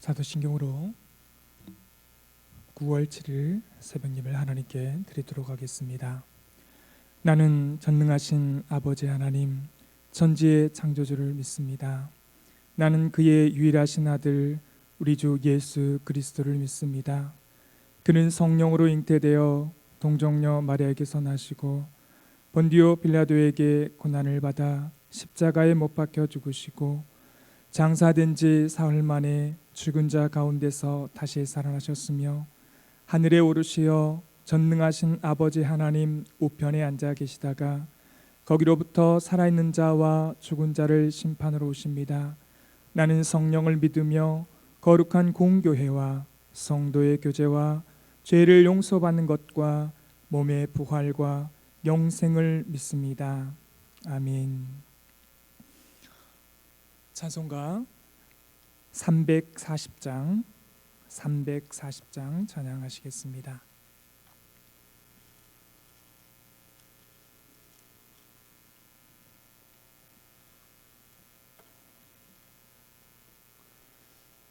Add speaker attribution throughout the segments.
Speaker 1: 사도신경으로 9월 7일 새벽예배를 하나님께 드리도록 하겠습니다. 나는 전능하신 아버지 하나님, 천지의 창조주를 믿습니다. 나는 그의 유일하신 아들 우리 주 예수 그리스도를 믿습니다. 그는 성령으로 잉태되어 동정녀 마리아에게서 나시고 본디오 빌라도에게 고난을 받아 십자가에 못 박혀 죽으시고 장사된 지 사흘 만에 죽은 자 가운데서 다시 살아나셨으며 하늘에 오르시어 전능하신 아버지 하나님 우편에 앉아 계시다가 거기로부터 살아있는 자와 죽은 자를 심판으로 오십니다. 나는 성령을 믿으며 거룩한 공교회와 성도의 교제와 죄를 용서받는 것과 몸의 부활과 영생을 믿습니다. 아멘. 찬송가 340장 찬양하시겠습니다.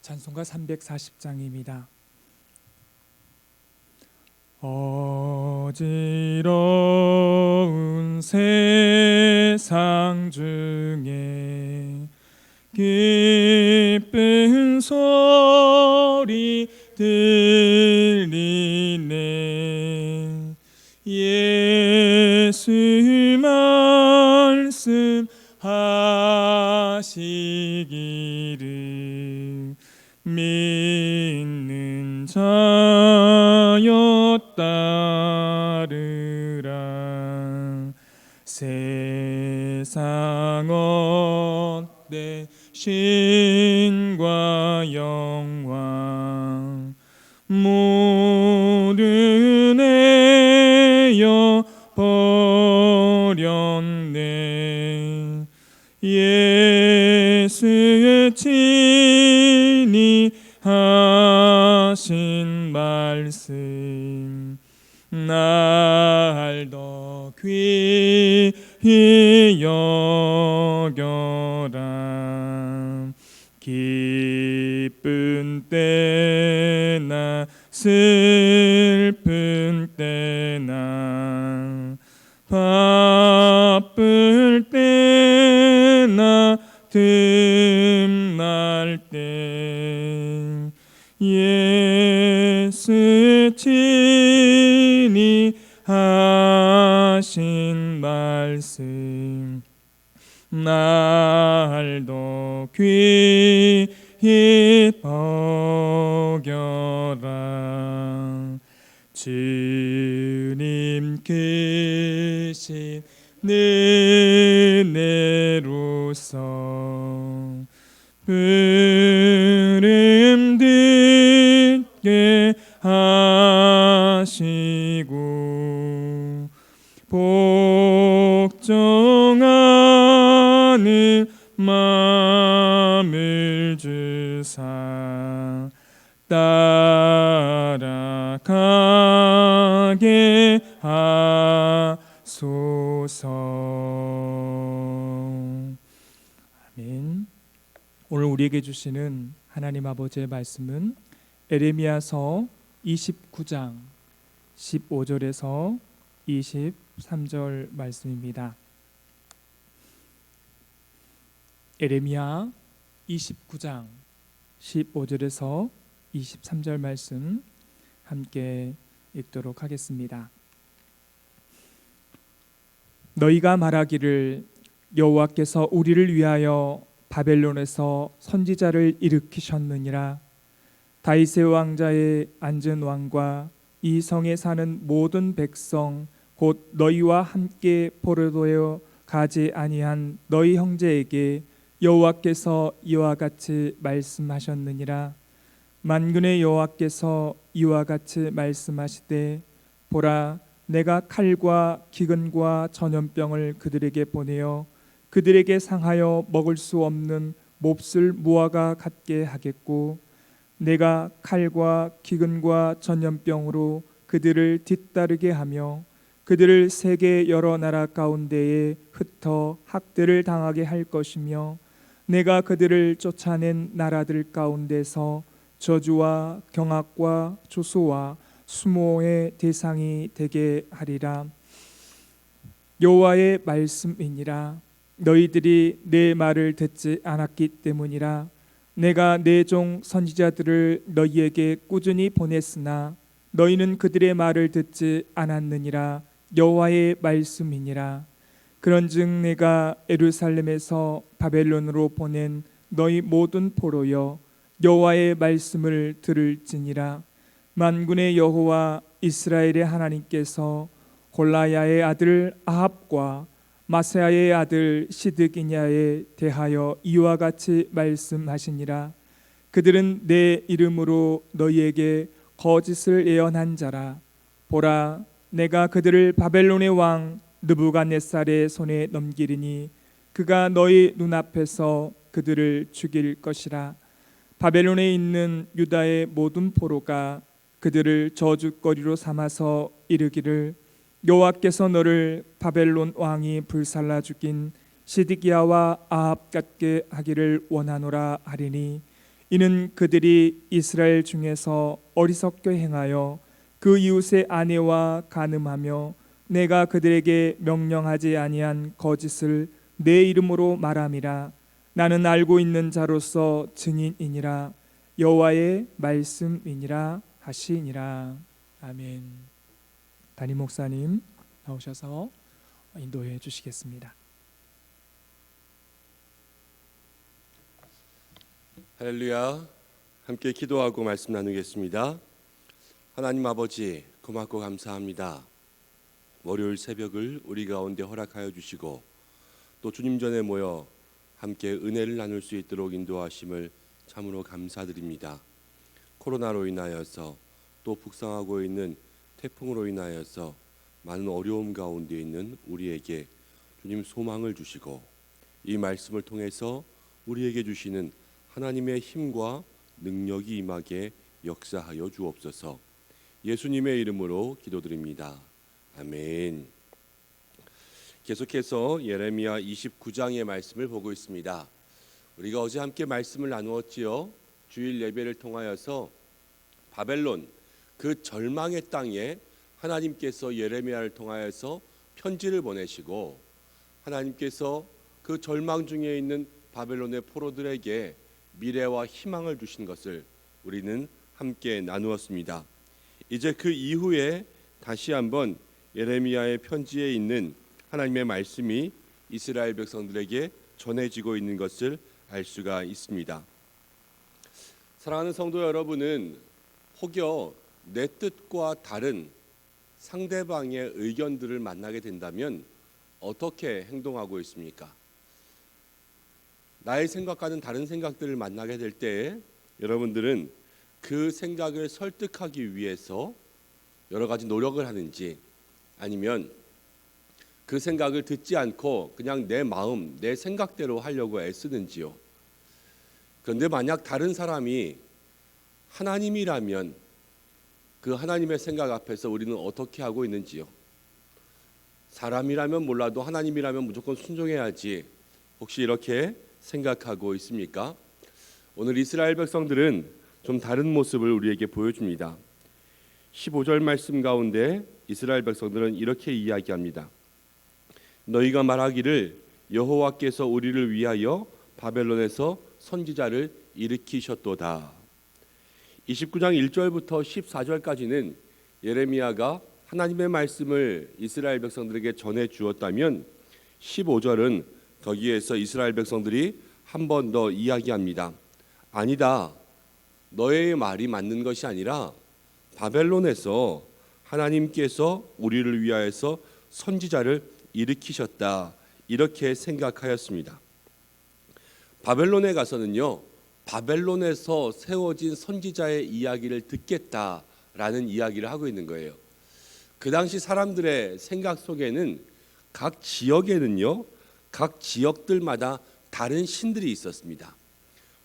Speaker 1: 찬송가 340장입니다. 어지러운 세상 중에 기쁜 소리 들리네. 예수 말씀하시기를 믿는 자여 따르라. 세상 얻되 신과 영광 모두 내어 버렸네. 예수 친히 하신 말씀 날 더 귀히 여겨라. 기쁜 때나 슬픈 때나 바쁠 때나 틈날 때 예수 친히 하신 말씀 날 더 귀히 여겨라. 주님 크신 은혜로서 부름 듣게 하시고 복종하는 마음을 주사 따라가게 하소서. 아멘. 오늘 우리에게 주시는 하나님 아버지의 말씀은 에레미야서 29장 15절에서 23절 말씀입니다. 에레미야 29장 15절에서 23절 말씀 함께 읽도록 하겠습니다. 너희가 말하기를 여호와께서 우리를 위하여 바벨론에서 선지자를 일으키셨느니라. 다윗의 왕자에 앉은 왕과 이 성에 사는 모든 백성 곧 너희와 함께 포로되어 가지 아니한 너희 형제에게 여호와께서 이와 같이 말씀하셨느니라. 만군의 여호와께서 이와 같이 말씀하시되 보라, 내가 칼과 기근과 전염병을 그들에게 보내어 그들에게 상하여 먹을 수 없는 몹쓸 무화과 같게 하겠고 내가 칼과 기근과 전염병으로 그들을 뒤따르게 하며 그들을 세계 여러 나라 가운데에 흩어 학대를 당하게 할 것이며 내가 그들을 쫓아낸 나라들 가운데서 저주와 경악과 조소와 수모의 대상이 되게 하리라. 여호와의 말씀이니라. 너희들이 내 말을 듣지 않았기 때문이라. 내가 내 종 선지자들을 너희에게 꾸준히 보냈으나 너희는 그들의 말을 듣지 않았느니라. 여호와의 말씀이니라. 그런즉 내가 예루살렘에서 바벨론으로 보낸 너희 모든 포로여, 여호와의 말씀을 들을지니라. 만군의 여호와 이스라엘의 하나님께서 골라야의 아들 아합과 마세야의 아들 시드기냐에 대하여 이와 같이 말씀하시니라. 그들은 내 이름으로 너희에게 거짓을 예언한 자라. 보라, 내가 그들을 바벨론의 왕 느부갓네살의 손에 넘기리니 그가 너희 눈앞에서 그들을 죽일 것이라. 바벨론에 있는 유다의 모든 포로가 그들을 저주거리로 삼아서 이르기를, 여호와께서 너를 바벨론 왕이 불살라 죽인 시드기야와 아합 같게 하기를 원하노라 하리니, 이는 그들이 이스라엘 중에서 어리석게 행하여 그 이웃의 아내와 간음하며 내가 그들에게 명령하지 아니한 거짓을 내 이름으로 말함이라. 나는 알고 있는 자로서 증인이니라. 여호와의 말씀이니라 하시니라. 아멘. 담임 목사님 나오셔서 인도해 주시겠습니다.
Speaker 2: 할렐루야. 함께 기도하고 말씀 나누겠습니다. 하나님 아버지, 고맙고 감사합니다. 월요일 새벽을 우리 가운데 허락하여 주시고 또 주님 전에 모여 함께 은혜를 나눌 수 있도록 인도하심을 참으로 감사드립니다. 코로나로 인하여서 또 북상하고 있는 태풍으로 인하여서 많은 어려움 가운데 있는 우리에게 주님 소망을 주시고 이 말씀을 통해서 우리에게 주시는 하나님의 힘과 능력이 임하게 역사하여 주옵소서. 예수님의 이름으로 기도드립니다. 아멘. 계속해서 예레미야 29장의 말씀을 보고 있습니다. 우리가 어제 함께 말씀을 나누었지요. 주일 예배를 통하여서 바벨론 그 절망의 땅에 하나님께서 예레미야를 통하여서 편지를 보내시고 하나님께서 그 절망 중에 있는 바벨론의 포로들에게 미래와 희망을 주신 것을 우리는 함께 나누었습니다. 이제 그 이후에 다시 한번 예레미야의 편지에 있는 하나님의 말씀이 이스라엘 백성들에게 전해지고 있는 것을 알 수가 있습니다. 사랑하는 성도 여러분은 혹여 내 뜻과 다른 상대방의 의견들을 만나게 된다면 어떻게 행동하고 있습니까? 나의 생각과는 다른 생각들을 만나게 될 때 여러분들은 그 생각을 설득하기 위해서 여러 가지 노력을 하는지, 아니면 그 생각을 듣지 않고 그냥 내 마음, 내 생각대로 하려고 애쓰는지요. 그런데 만약 다른 사람이 하나님이라면 그 하나님의 생각 앞에서 우리는 어떻게 하고 있는지요. 사람이라면 몰라도 하나님이라면 무조건 순종해야지, 혹시 이렇게 생각하고 있습니까? 오늘 이스라엘 백성들은 좀 다른 모습을 우리에게 보여줍니다. 15절 말씀 가운데 이스라엘 백성들은 이렇게 이야기합니다. 너희가 말하기를 여호와께서 우리를 위하여 바벨론에서 선지자를 일으키셨도다. 29장 1절부터 14절까지는 예레미야가 하나님의 말씀을 이스라엘 백성들에게 전해 주었다면 15절은 거기에서 이스라엘 백성들이 한 번 더 이야기합니다. 아니다, 너의 말이 맞는 것이 아니라 바벨론에서 하나님께서 우리를 위하여서 선지자를 일으키셨다, 이렇게 생각하였습니다. 바벨론에 가서는요, 바벨론에서 세워진 선지자의 이야기를 듣겠다라는 이야기를 하고 있는 거예요. 그 당시 사람들의 생각 속에는 각 지역에는요, 각 지역들마다 다른 신들이 있었습니다.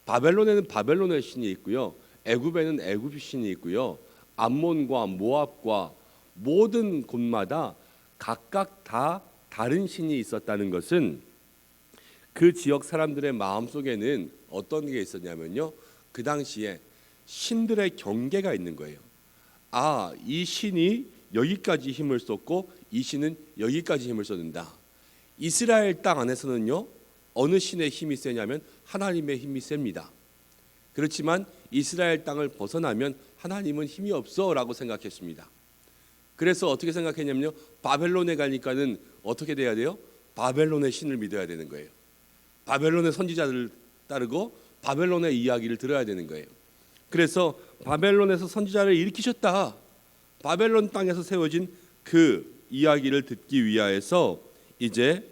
Speaker 2: 바벨론에는 바벨론의 신이 있고요, 애굽에는 애굽의 신이 있고요, 암몬과 모압과 모든 곳마다 각각 다 다른 신이 있었다는 것은 그 지역 사람들의 마음속에는 어떤 게 있었냐면요, 그 당시에 신들의 경계가 있는 거예요. 아, 이 신이 여기까지 힘을 쏟고 이 신은 여기까지 힘을 쏟는다. 이스라엘 땅 안에서는요, 어느 신의 힘이 세냐면 하나님의 힘이 셉니다. 그렇지만 이스라엘 땅을 벗어나면 하나님은 힘이 없어라고 생각했습니다. 그래서 어떻게 생각했냐면요, 바벨론에 가니까는 어떻게 돼야 돼요? 바벨론의 신을 믿어야 되는 거예요. 바벨론의 선지자들을 따르고 바벨론의 이야기를 들어야 되는 거예요. 그래서 바벨론에서 선지자를 일으키셨다, 바벨론 땅에서 세워진 그 이야기를 듣기 위하여서 이제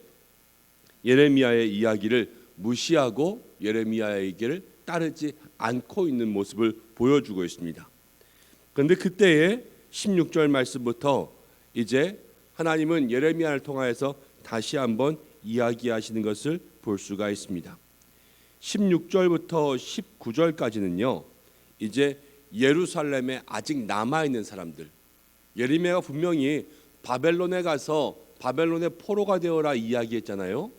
Speaker 2: 예레미야의 이야기를 무시하고 예레미야의 얘기를 따르지 않고 있는 모습을 보여주고 있습니다. 그런데 그때의 16절 말씀부터 이제 하나님은 예레미야를 통하여서 다시 한번 이야기하시는 것을 볼 수가 있습니다. 16절부터 19절까지는요, 이제 예루살렘에 아직 남아있는 사람들, 예레미야가 분명히 바벨론에 가서 바벨론의 포로가 되어라 이야기했잖아요.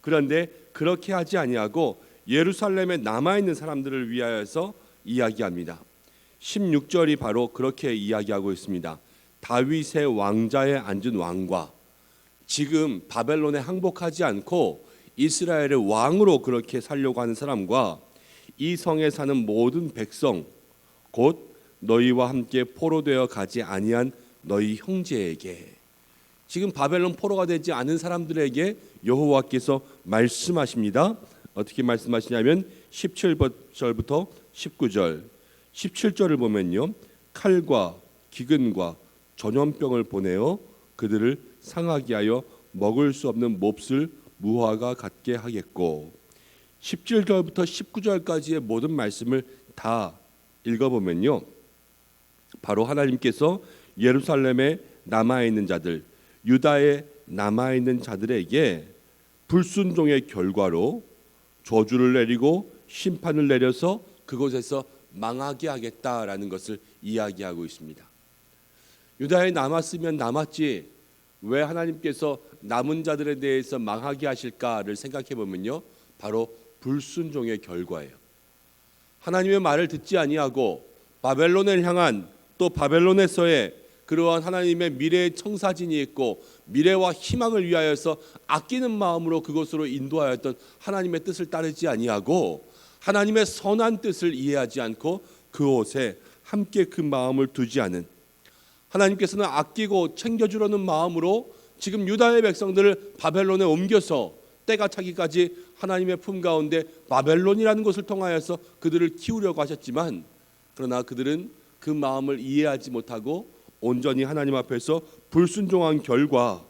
Speaker 2: 그런데 그렇게 하지 아니하고 예루살렘에 남아있는 사람들을 위하여서 이야기합니다. 16절이 바로 그렇게 이야기하고 있습니다. 다윗의 왕자에 앉은 왕과 지금 바벨론에 항복하지 않고 이스라엘의 왕으로 그렇게 살려고 하는 사람과 이 성에 사는 모든 백성, 곧 너희와 함께 포로되어 가지 아니한 너희 형제에게, 지금 바벨론 포로가 되지 않은 사람들에게 여호와께서 말씀하십니다. 어떻게 말씀하시냐면 17절부터 19절, 17절을 보면요, 칼과 기근과 전염병을 보내어 그들을 상하게 하여 먹을 수 없는 몹쓸 무화과 같게 하겠고, 17절부터 19절까지의 모든 말씀을 다 읽어보면요, 바로 하나님께서 예루살렘에 남아있는 자들, 유다에 남아있는 자들에게 불순종의 결과로 저주를 내리고 심판을 내려서 그곳에서 망하게 하겠다라는 것을 이야기하고 있습니다. 유다에 남았으면 남았지 왜 하나님께서 남은 자들에 대해서 망하게 하실까를 생각해 보면요, 바로 불순종의 결과예요. 하나님의 말을 듣지 아니하고 바벨론을 향한, 또 바벨론에서의 그러한 하나님의 미래의 청사진이 있고 미래와 희망을 위하여서 아끼는 마음으로 그곳으로 인도하였던 하나님의 뜻을 따르지 아니하고 하나님의 선한 뜻을 이해하지 않고 그곳에 함께 그 마음을 두지 않은, 하나님께서는 아끼고 챙겨주려는 마음으로 지금 유다의 백성들을 바벨론에 옮겨서 때가 차기까지 하나님의 품 가운데 바벨론이라는 곳을 통하여서 그들을 키우려고 하셨지만, 그러나 그들은 그 마음을 이해하지 못하고 온전히 하나님 앞에서 불순종한 결과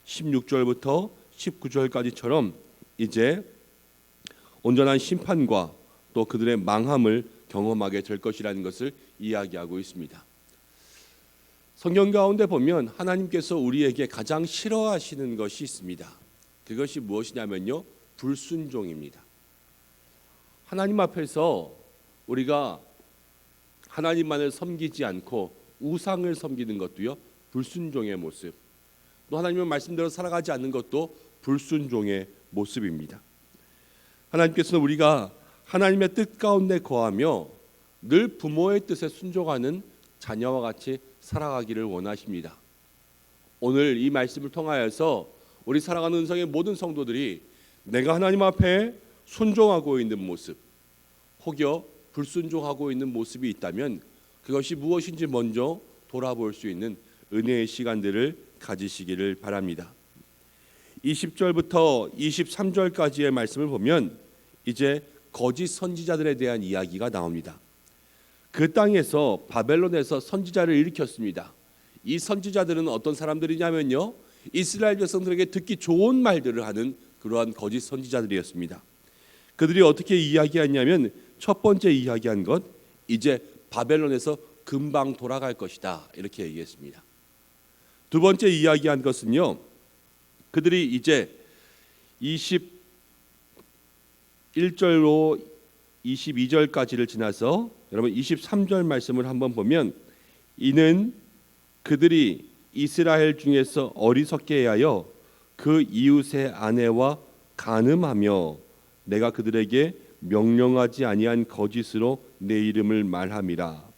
Speaker 2: 16절부터 19절까지처럼 이제 온전한 심판과 또 그들의 망함을 경험하게 될 것이라는 것을 이야기하고 있습니다. 성경 가운데 보면 하나님께서 우리에게 가장 싫어하시는 것이 있습니다. 그것이 무엇이냐면요, 불순종입니다. 하나님 앞에서 우리가 하나님만을 섬기지 않고 우상을 섬기는 것도요, 불순종의 모습. 또 하나님의 말씀대로 살아가지 않는 것도 불순종의 모습입니다. 하나님께서는 우리가 하나님의 뜻 가운데 거하며 늘 부모의 뜻에 순종하는 자녀와 같이 살아가기를 원하십니다. 오늘 이 말씀을 통하여서 우리 살아가는 은성의 모든 성도들이 내가 하나님 앞에 순종하고 있는 모습, 혹여 불순종하고 있는 모습이 있다면 그것이 무엇인지 먼저 돌아볼 수 있는 은혜의 시간들을 가지시기를 바랍니다. 20절부터 23절까지의 말씀을 보면 이제 거짓 선지자들에 대한 이야기가 나옵니다. 그 땅에서 바벨론에서 선지자를 일으켰습니다. 이 선지자들은 어떤 사람들이냐면요, 이스라엘 백성들에게 듣기 좋은 말들을 하는 그러한 거짓 선지자들이었습니다. 그들이 어떻게 이야기했냐면 첫 번째 이야기한 것, 이제 바벨론에서 금방 돌아갈 것이다, 이렇게 얘기했습니다. 두 번째 이야기한 것은요, 그들이 이제 21절로 22절까지를 지나서 여러분 23절 말씀을 한번 보면, 이는 그들이 이스라엘 중에서 어리석게 하여 그 이웃의 아내와 간음하며 내가 그들에게 명령하지 아니한 거짓으로 내 이름을 말함이라.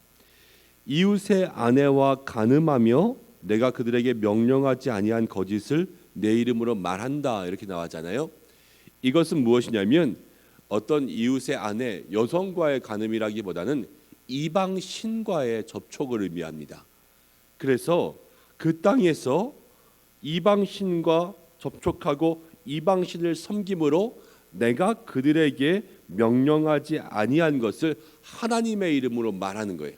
Speaker 2: 이웃의 아내와 간음하며 내가 그들에게 명령하지 아니한 거짓을 내 이름으로 말한다, 이렇게 나왔잖아요. 이것은 무엇이냐면 어떤 이웃의 아내, 여성과의 간음이라기보다는 이방 신과의 접촉을 의미합니다. 그래서 그 땅에서 이방 신과 접촉하고 이방 신을 섬김으로 내가 그들에게 명령하지 아니한 것을 하나님의 이름으로 말하는 거예요.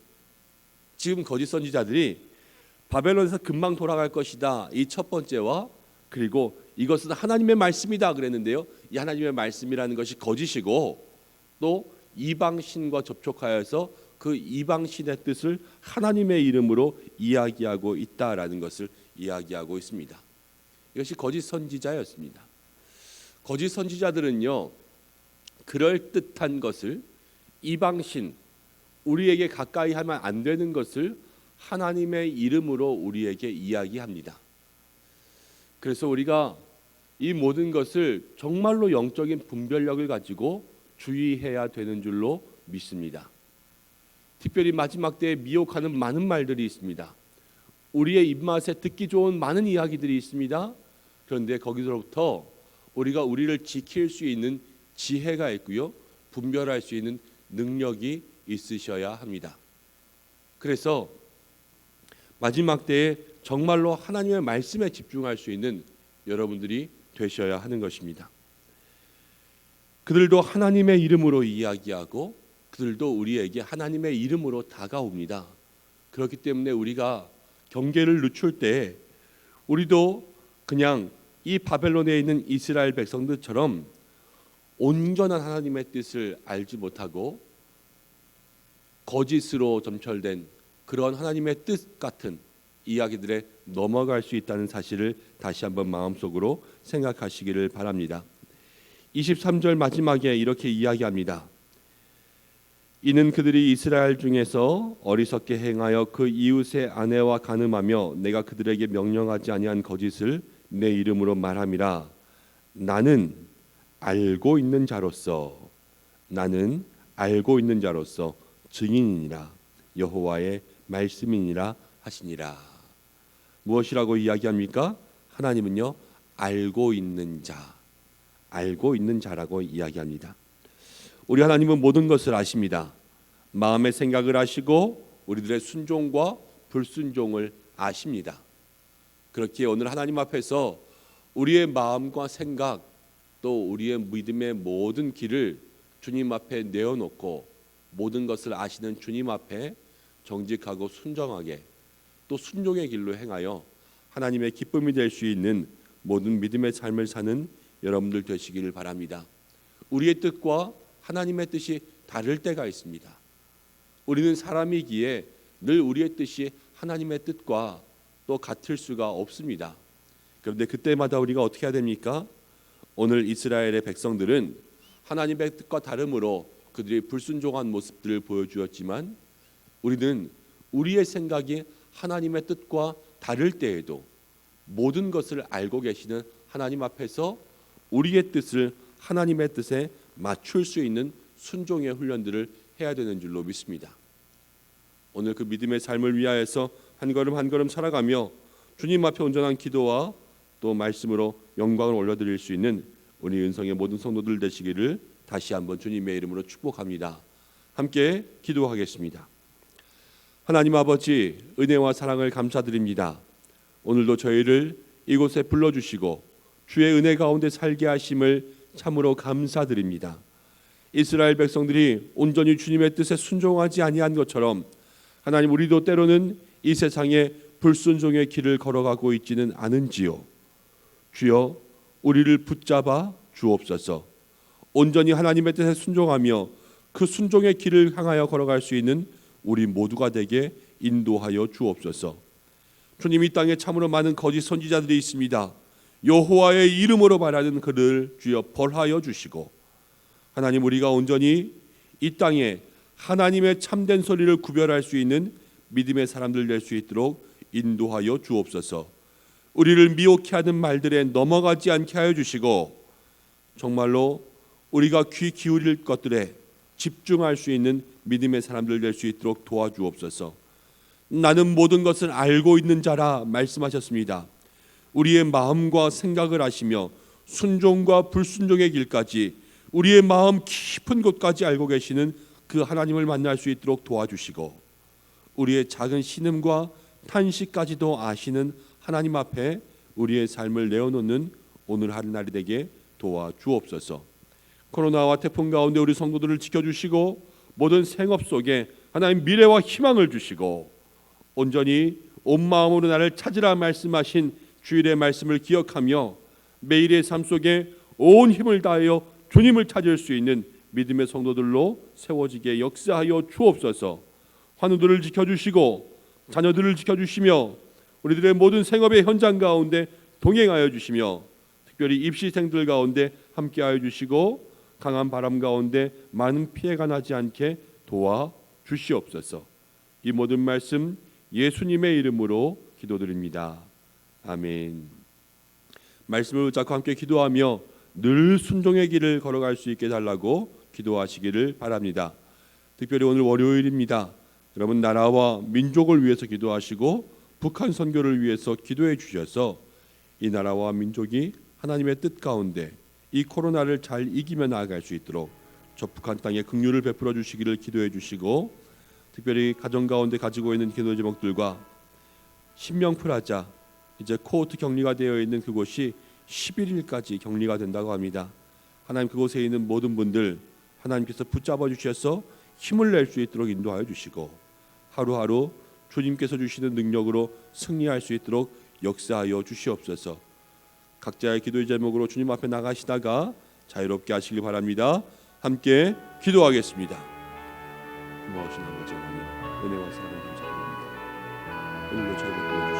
Speaker 2: 지금 거짓 선지자들이 바벨론에서 금방 돌아갈 것이다, 이 첫 번째와, 그리고 이것은 하나님의 말씀이다 그랬는데요, 이 하나님의 말씀이라는 것이 거짓이고 또 이방 신과 접촉하여서 그 이방 신의 뜻을 하나님의 이름으로 이야기하고 있다라는 것을 이야기하고 있습니다. 이것이 거짓 선지자였습니다. 거짓 선지자들은요, 그럴듯한 것을, 이방신, 우리에게 가까이 하면 안 되는 것을 하나님의 이름으로 우리에게 이야기합니다. 그래서 우리가 이 모든 것을 정말로 영적인 분별력을 가지고 주의해야 되는 줄로 믿습니다. 특별히 마지막 때에 미혹하는 많은 말들이 있습니다. 우리의 입맛에 듣기 좋은 많은 이야기들이 있습니다. 그런데 거기서부터 우리가 우리를 지킬 수 있는 지혜가 있고요, 분별할 수 있는 능력이 있으셔야 합니다. 그래서 마지막 때에 정말로 하나님의 말씀에 집중할 수 있는 여러분들이 되셔야 하는 것입니다. 그들도 하나님의 이름으로 이야기하고 그들도 우리에게 하나님의 이름으로 다가옵니다. 그렇기 때문에 우리가 경계를 늦출 때 우리도 그냥 이 바벨론에 있는 이스라엘 백성들처럼 온전한 하나님의 뜻을 알지 못하고 거짓으로 점철된 그런 하나님의 뜻 같은 이야기들에 넘어갈 수 있다는 사실을 다시 한번 마음속으로 생각하시기를 바랍니다. 23절 마지막에 이렇게 이야기합니다. 이는 그들이 이스라엘 중에서 어리석게 행하여 그 이웃의 아내와 간음하며 내가 그들에게 명령하지 아니한 거짓을 내 이름으로 말함이라. 나는 알고 있는 자로서 증인이니라. 여호와의 말씀이니라 하시니라. 무엇이라고 이야기합니까? 하나님은요, 알고 있는 자라고 이야기합니다. 우리 하나님은 모든 것을 아십니다. 마음의 생각을 아시고 우리들의 순종과 불순종을 아십니다. 그렇기에 오늘 하나님 앞에서 우리의 마음과 생각 또 우리의 믿음의 모든 길을 주님 앞에 내어놓고 모든 것을 아시는 주님 앞에 정직하고 순정하게 또 순종의 길로 행하여 하나님의 기쁨이 될 수 있는 모든 믿음의 삶을 사는 여러분들 되시기를 바랍니다. 우리의 뜻과 하나님의 뜻이 다를 때가 있습니다. 우리는 사람이기에 늘 우리의 뜻이 하나님의 뜻과 또 같을 수가 없습니다. 그런데 그때마다 우리가 어떻게 해야 됩니까? 오늘 이스라엘의 백성들은 하나님의 뜻과 다름으로 그들이 불순종한 모습들을 보여주었지만 우리는 우리의 생각이 하나님의 뜻과 다를 때에도 모든 것을 알고 계시는 하나님 앞에서 우리의 뜻을 하나님의 뜻에 맞출 수 있는 순종의 훈련들을 해야 되는 줄로 믿습니다. 오늘 그 믿음의 삶을 위하여서 한 걸음 한 걸음 살아가며 주님 앞에 온전한 기도와 또 말씀으로 영광을 올려드릴 수 있는 우리 은성의 모든 성도들 되시기를 다시 한번 주님의 이름으로 축복합니다. 함께 기도하겠습니다. 하나님 아버지, 은혜와 사랑을 감사드립니다. 오늘도 저희를 이곳에 불러주시고 주의 은혜 가운데 살게 하심을 참으로 감사드립니다. 이스라엘 백성들이 온전히 주님의 뜻에 순종하지 아니한 것처럼 하나님, 우리도 때로는 이 세상에 불순종의 길을 걸어가고 있지는 않은지요. 주여, 우리를 붙잡아 주옵소서. 온전히 하나님의 뜻에 순종하며 그 순종의 길을 향하여 걸어갈 수 있는 우리 모두가 되게 인도하여 주옵소서. 주님, 이 땅에 참으로 많은 거짓 선지자들이 있습니다. 여호와의 이름으로 말하는 그를 주여 벌하여 주시고, 하나님, 우리가 온전히 이 땅에 하나님의 참된 소리를 구별할 수 있는 믿음의 사람들 될 수 있도록 인도하여 주옵소서. 우리를 미혹해 하는 말들에 넘어가지 않게 하여 주시고 정말로 우리가 귀 기울일 것들에 집중할 수 있는 믿음의 사람들 될 수 있도록 도와주옵소서. 나는 모든 것을 알고 있는 자라 말씀하셨습니다. 우리의 마음과 생각을 아시며 순종과 불순종의 길까지 우리의 마음 깊은 곳까지 알고 계시는 그 하나님을 만날 수 있도록 도와주시고 우리의 작은 신음과 탄식까지도 아시는 하나님 앞에 우리의 삶을 내어놓는 오늘 하루 날이 되게 도와주옵소서. 코로나와 태풍 가운데 우리 성도들을 지켜주시고 모든 생업 속에 하나님 미래와 희망을 주시고 온전히 온 마음으로 나를 찾으라 말씀하신 주일의 말씀을 기억하며 매일의 삶 속에 온 힘을 다하여 주님을 찾을 수 있는 믿음의 성도들로 세워지게 역사하여 주옵소서. 환우들을 지켜주시고 자녀들을 지켜주시며 우리들의 모든 생업의 현장 가운데 동행하여 주시며 특별히 입시생들 가운데 함께하여 주시고 강한 바람 가운데 많은 피해가 나지 않게 도와주시옵소서. 이 모든 말씀 예수님의 이름으로 기도드립니다. 아멘. 말씀을 붙잡고 함께 기도하며 늘 순종의 길을 걸어갈 수 있게 달라고 기도하시기를 바랍니다. 특별히 오늘 월요일입니다. 여러분 나라와 민족을 위해서 기도하시고 북한 선교를 위해서 기도해 주셔서 이 나라와 민족이 하나님의 뜻 가운데 이 코로나를 잘 이기며 나아갈 수 있도록 저 북한 땅에 긍휼을 베풀어 주시기를 기도해 주시고 특별히 가정 가운데 가지고 있는 기도 제목들과 신명프라자 이제 코호트 격리가 되어 있는 그곳이 11일까지 격리가 된다고 합니다. 하나님 그곳에 있는 모든 분들 하나님께서 붙잡아 주셔서 힘을 낼 수 있도록 인도하여 주시고 하루하루 주님께서 주시는 능력으로 승리할 수 있도록 역사하여 주시옵소서. 각자의 기도의 제목으로 주님 앞에 나가시다가 자유롭게 하시길 바랍니다. 함께 기도하겠습니다. 고마우신 아버지 하나님 은혜와 사랑 감사드립니다. 오늘도 저희를